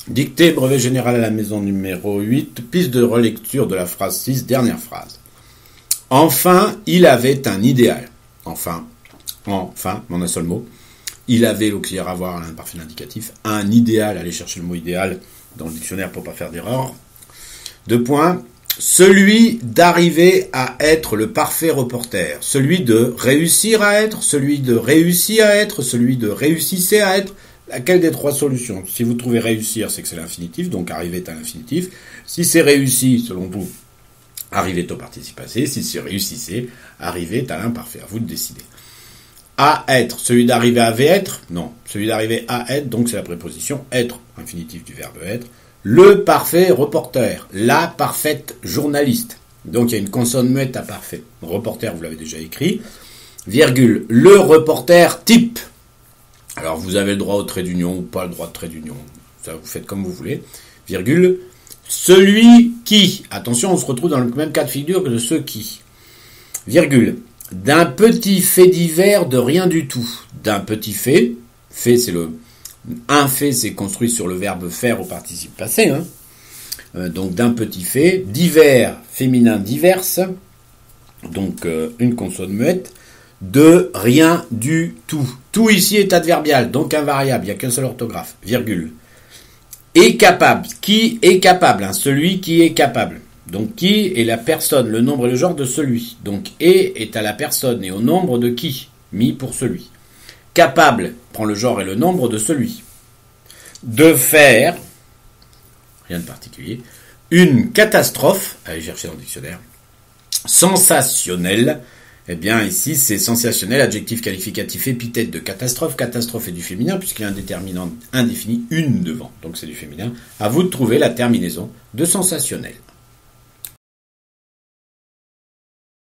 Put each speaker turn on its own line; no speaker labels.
Dictée, brevet général à la maison numéro 8, piste de relecture de la phrase 6, dernière phrase. Enfin, il avait un idéal. Enfin, en un seul mot. Il avait l'auxiliaire avoir à l'imparfait indicatif. Un idéal, allez chercher le mot idéal dans le dictionnaire pour pas faire d'erreur. 2 points. Celui d'arriver à être le parfait reporter. Celui de réussir à être, celui de réussir à être, celui de réussissez à être. Laquelle des 3 solutions? Si vous trouvez réussir, c'est que c'est l'infinitif, donc arriver est à l'infinitif. Si c'est réussi, selon vous, arriver est au participe passé. Si c'est réussissez, arriver est à l'imparfait. À vous de décider. À être, celui d'arriver à être? Non. Celui d'arriver à être, donc c'est la préposition être, infinitif du verbe être. Le parfait reporter, la parfaite journaliste. Donc il y a une consonne muette à parfait. Reporter, vous l'avez déjà écrit. Virgule, le reporter type. Alors, vous avez le droit au trait d'union ou pas le droit de trait d'union. Ça, vous faites comme vous voulez. Virgule. Celui qui. Attention, on se retrouve dans le même cas de figure que de ceux qui. Virgule. D'un petit fait divers de rien du tout. D'un petit fait. Fait, c'est le. Un fait, c'est construit sur le verbe faire au participe passé. Donc, d'un petit fait. Divers, féminin diverse. Donc, une consonne muette. De rien du tout. Tout ici est adverbial, donc invariable, il n'y a qu'un seul orthographe, virgule. Est capable. Qui est capable? Celui qui est capable. Donc qui est la personne, le nombre et le genre de celui. Donc est à la personne et au nombre de qui, mis pour celui. Capable prend le genre et le nombre de celui. De faire, rien de particulier, une catastrophe, allez chercher dans le dictionnaire, sensationnelle. Eh bien, ici, c'est sensationnel, adjectif qualificatif, épithète de catastrophe. Catastrophe est du féminin, puisqu'il y a un déterminant indéfini, une devant. Donc, c'est du féminin. À vous de trouver la terminaison de sensationnel.